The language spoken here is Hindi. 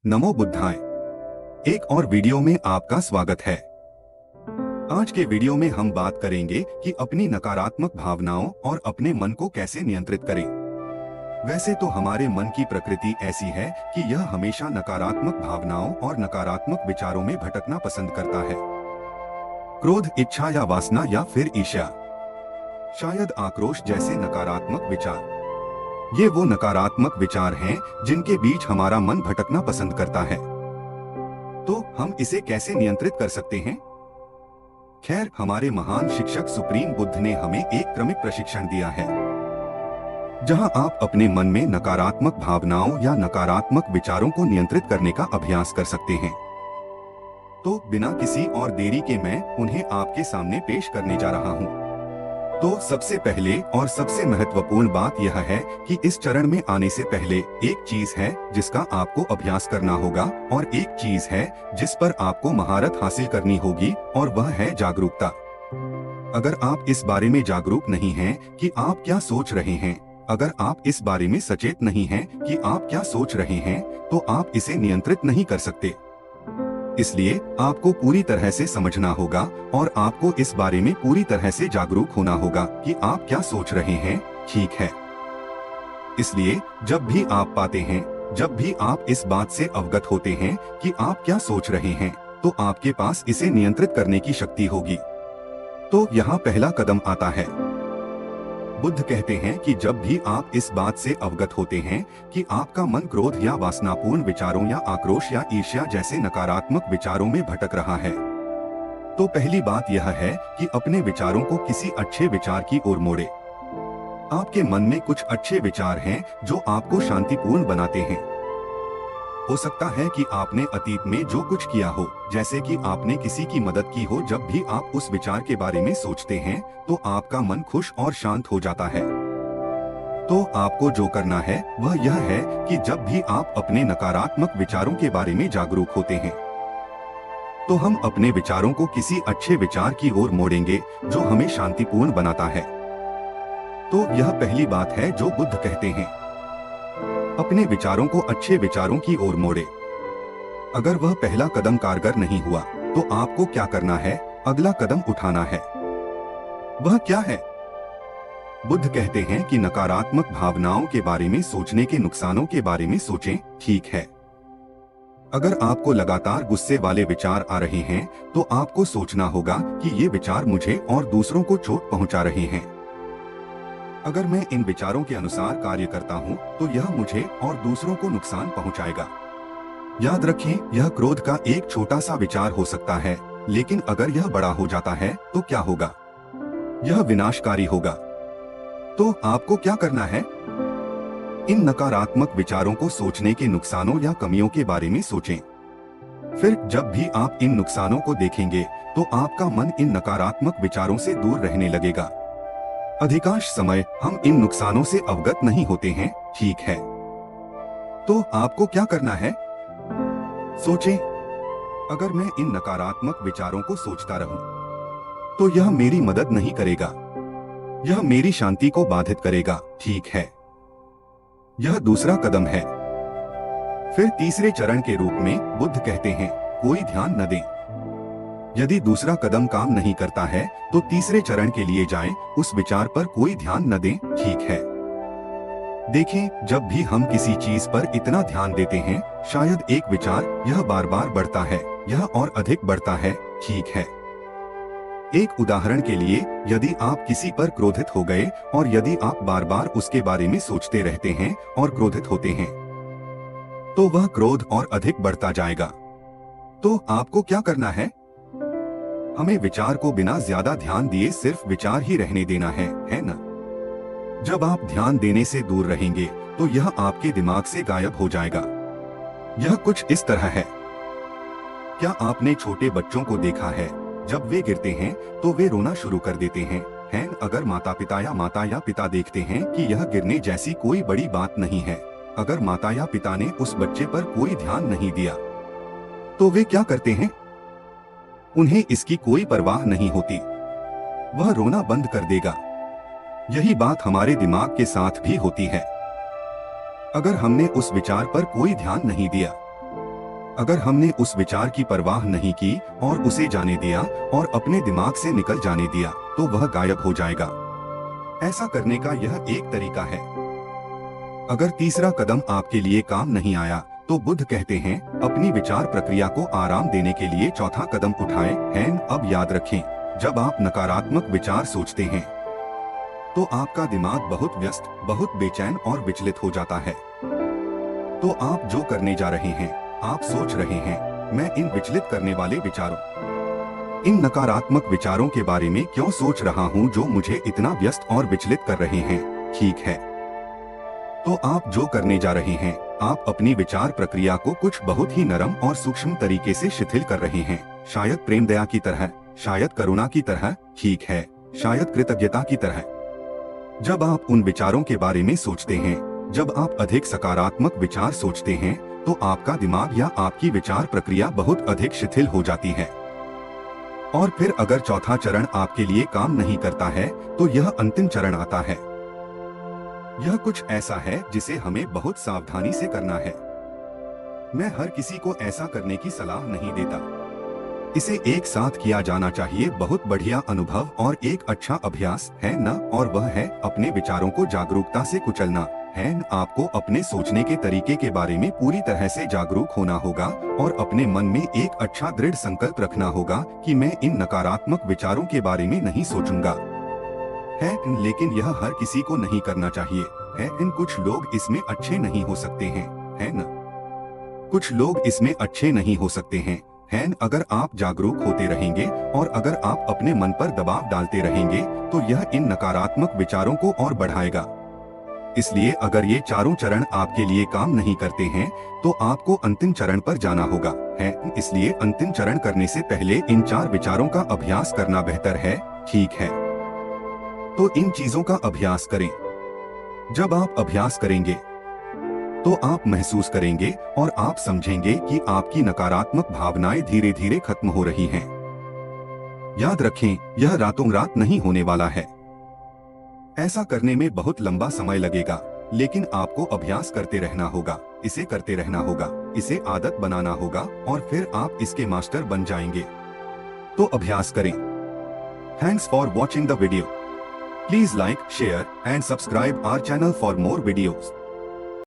नमो बुद्धाय। एक और वीडियो में आपका स्वागत है। आज के वीडियो में हम बात करेंगे कि अपनी नकारात्मक भावनाओं और अपने मन को कैसे नियंत्रित करें। वैसे तो हमारे मन की प्रकृति ऐसी है कि यह हमेशा नकारात्मक भावनाओं और नकारात्मक विचारों में भटकना पसंद करता है। क्रोध, इच्छा या वासना या फिर ईर्ष्या, शायद आक्रोश जैसे नकारात्मक विचार, ये वो नकारात्मक विचार हैं जिनके बीच हमारा मन भटकना पसंद करता है। तो हम इसे कैसे नियंत्रित कर सकते हैं? खैर, हमारे महान शिक्षक सुप्रीम बुद्ध ने हमें एक क्रमिक प्रशिक्षण दिया है, जहां आप अपने मन में नकारात्मक भावनाओं या नकारात्मक विचारों को नियंत्रित करने का अभ्यास कर सकते हैं। तो बिना किसी और देरी के मैं उन्हें आपके सामने पेश करने जा रहा हूं। तो सबसे पहले और सबसे महत्वपूर्ण बात यह है कि इस चरण में आने से पहले एक चीज है जिसका आपको अभ्यास करना होगा और एक चीज है जिस पर आपको महारत हासिल करनी होगी, और वह है जागरूकता। अगर आप इस बारे में जागरूक नहीं हैं कि आप क्या सोच रहे हैं, अगर आप इस बारे में सचेत नहीं हैं कि आप क्या सोच रहे हैं, तो आप इसे नियंत्रित नहीं कर सकते। इसलिए आपको पूरी तरह से समझना होगा और आपको इस बारे में पूरी तरह से जागरूक होना होगा कि आप क्या सोच रहे हैं, ठीक है? इसलिए जब भी आप पाते हैं, जब भी आप इस बात से अवगत होते हैं कि आप क्या सोच रहे हैं, तो आपके पास इसे नियंत्रित करने की शक्ति होगी। तो यहाँ पहला कदम आता है। बुद्ध कहते हैं कि जब भी आप इस बात से अवगत होते हैं कि आपका मन क्रोध या वासनापूर्ण विचारों या आक्रोश या ईर्ष्या जैसे नकारात्मक विचारों में भटक रहा है, तो पहली बात यह है कि अपने विचारों को किसी अच्छे विचार की ओर मोड़े। आपके मन में कुछ अच्छे विचार हैं जो आपको शांतिपूर्ण बनाते हैं। हो सकता है कि आपने अतीत में जो कुछ किया हो, जैसे कि आपने किसी की मदद की हो, जब भी आप उस विचार के बारे में सोचते हैं तो आपका मन खुश और शांत हो जाता है। तो आपको जो करना है वह यह है कि जब भी आप अपने नकारात्मक विचारों के बारे में जागरूक होते हैं, तो हम अपने विचारों को किसी अच्छे विचार की ओर मोड़ेंगे जो हमें शांतिपूर्ण बनाता है। तो यह पहली बात है जो बुद्ध कहते हैं, अपने विचारों को अच्छे विचारों की ओर मोड़े। अगर वह पहला कदम कारगर नहीं हुआ तो आपको क्या करना है? अगला कदम उठाना है। वह क्या है? बुद्ध कहते हैं कि नकारात्मक भावनाओं के बारे में सोचने के नुकसानों के बारे में सोचें, ठीक है? अगर आपको लगातार गुस्से वाले विचार आ रहे हैं तो आपको सोचना होगा कि ये विचार मुझे और दूसरों को चोट पहुंचा रहे हैं। अगर मैं इन विचारों के अनुसार कार्य करता हूं तो यह मुझे और दूसरों को नुकसान पहुंचाएगा। याद रखें, यह क्रोध का एक छोटा सा विचार हो सकता है, लेकिन अगर यह बड़ा हो जाता है तो क्या होगा? यह विनाशकारी होगा। तो आपको क्या करना है? इन नकारात्मक विचारों को सोचने के नुकसानों या कमियों के बारे में सोचें। फिर जब भी आप इन नुकसानों को देखेंगे तो आपका मन इन नकारात्मक विचारों से दूर रहने लगेगा। अधिकांश समय हम इन नुकसानों से अवगत नहीं होते हैं, ठीक है? तो आपको क्या करना है? सोचें, अगर मैं इन नकारात्मक विचारों को सोचता रहूं, तो यह मेरी मदद नहीं करेगा, यह मेरी शांति को बाधित करेगा, ठीक है? यह दूसरा कदम है। फिर तीसरे चरण के रूप में बुद्ध कहते हैं, कोई ध्यान न दें। यदि दूसरा कदम काम नहीं करता है तो तीसरे चरण के लिए जाएं, उस विचार पर कोई ध्यान न दें, ठीक है? देखें, जब भी हम किसी चीज पर इतना ध्यान देते हैं, शायद एक विचार यह बार बार बढ़ता है, यह और अधिक बढ़ता है, ठीक है? एक उदाहरण के लिए, यदि आप किसी पर क्रोधित हो गए और यदि आप बार बार उसके बारे में सोचते रहते हैं और क्रोधित होते हैं, तो वह क्रोध और अधिक बढ़ता जाएगा। तो आपको क्या करना है? हमें विचार को बिना ज्यादा ध्यान दिए सिर्फ विचार ही रहने देना है ना? जब आप ध्यान देने से दूर रहेंगे तो यह आपके दिमाग से गायब हो जाएगा। यह कुछ इस तरह है। क्या आपने छोटे बच्चों को देखा है, जब वे गिरते हैं तो वे रोना शुरू कर देते हैं, हैं? अगर माता या पिता देखते हैं कि यह गिरने जैसी कोई बड़ी बात नहीं है, अगर माता या पिता ने उस बच्चे पर कोई ध्यान नहीं दिया, तो वे क्या करते हैं? उन्हें इसकी कोई परवाह नहीं होती, वह रोना बंद कर देगा। यही बात हमारे दिमाग के साथ भी होती है। अगर हमने उस विचार पर कोई ध्यान नहीं दिया अगर हमने उस विचार की परवाह नहीं की और उसे जाने दिया और अपने दिमाग से निकल जाने दिया, तो वह गायब हो जाएगा। ऐसा करने का यह एक तरीका है। अगर तीसरा कदम आपके लिए काम नहीं आया, तो बुद्ध कहते हैं, अपनी विचार प्रक्रिया को आराम देने के लिए चौथा कदम उठाएं। अब याद रखें, जब आप नकारात्मक विचार सोचते हैं, तो आपका दिमाग बहुत व्यस्त, बहुत बेचैन और विचलित हो जाता है। तो आप जो करने जा रहे हैं, आप सोच रहे हैं, मैं इन विचलित करने वाले विचारों, इन नकारात्मक विचारों के बारे में क्यों सोच रहा हूं जो मुझे इतना व्यस्त और विचलित कर रहे हैं। ठीक है, तो आप जो करने जा रहे हैं, आप अपनी विचार प्रक्रिया को कुछ बहुत ही नरम और सूक्ष्म तरीके से शिथिल कर रहे हैं। शायद प्रेम दया की तरह, शायद करुणा की तरह, ठीक है, शायद कृतज्ञता की तरह। जब आप उन विचारों के बारे में सोचते हैं, जब आप अधिक सकारात्मक विचार सोचते हैं, तो आपका दिमाग या आपकी विचार प्रक्रिया बहुत अधिक शिथिल हो जाती है। और फिर अगर चौथा चरण आपके लिए काम नहीं करता है, तो यह अंतिम चरण आता है। यह कुछ ऐसा है जिसे हमें बहुत सावधानी से करना है। मैं हर किसी को ऐसा करने की सलाह नहीं देता। इसे एक साथ किया जाना चाहिए। बहुत बढ़िया अनुभव और एक अच्छा अभ्यास है ना, और वह है अपने विचारों को जागरूकता से कुचलना। है आपको अपने सोचने के तरीके के बारे में पूरी तरह से जागरूक होना होगा और अपने मन में एक अच्छा दृढ़ संकल्प रखना होगा कि मैं इन नकारात्मक विचारों के बारे में नहीं सोचूंगा। है लेकिन यह हर किसी को नहीं करना चाहिए। है कुछ लोग इसमें अच्छे नहीं हो सकते हैं, है ना? कुछ लोग इसमें अच्छे नहीं हो सकते हैं। अगर आप जागरूक होते रहेंगे और अगर आप अपने मन पर दबाव डालते रहेंगे, तो यह इन नकारात्मक विचारों को और बढ़ाएगा। इसलिए अगर ये चारों चरण आपके लिए काम नहीं करते हैं, तो आपको अंतिम चरण पर जाना होगा। इसलिए अंतिम चरण करने से पहले इन 4 विचारों का अभ्यास करना बेहतर है। ठीक है, तो इन चीजों का अभ्यास करें। जब आप अभ्यास करेंगे, तो आप महसूस करेंगे और आप समझेंगे कि आपकी नकारात्मक भावनाएं धीरे धीरे खत्म हो रही हैं। याद रखें, यह रातों रात नहीं होने वाला है। ऐसा करने में बहुत लंबा समय लगेगा, लेकिन आपको अभ्यास करते रहना होगा, इसे करते रहना होगा, इसे आदत बनाना होगा और फिर आप इसके मास्टर बन जाएंगे। तो अभ्यास करें। Thanks for watching the video. Please like, share and subscribe our channel for more videos.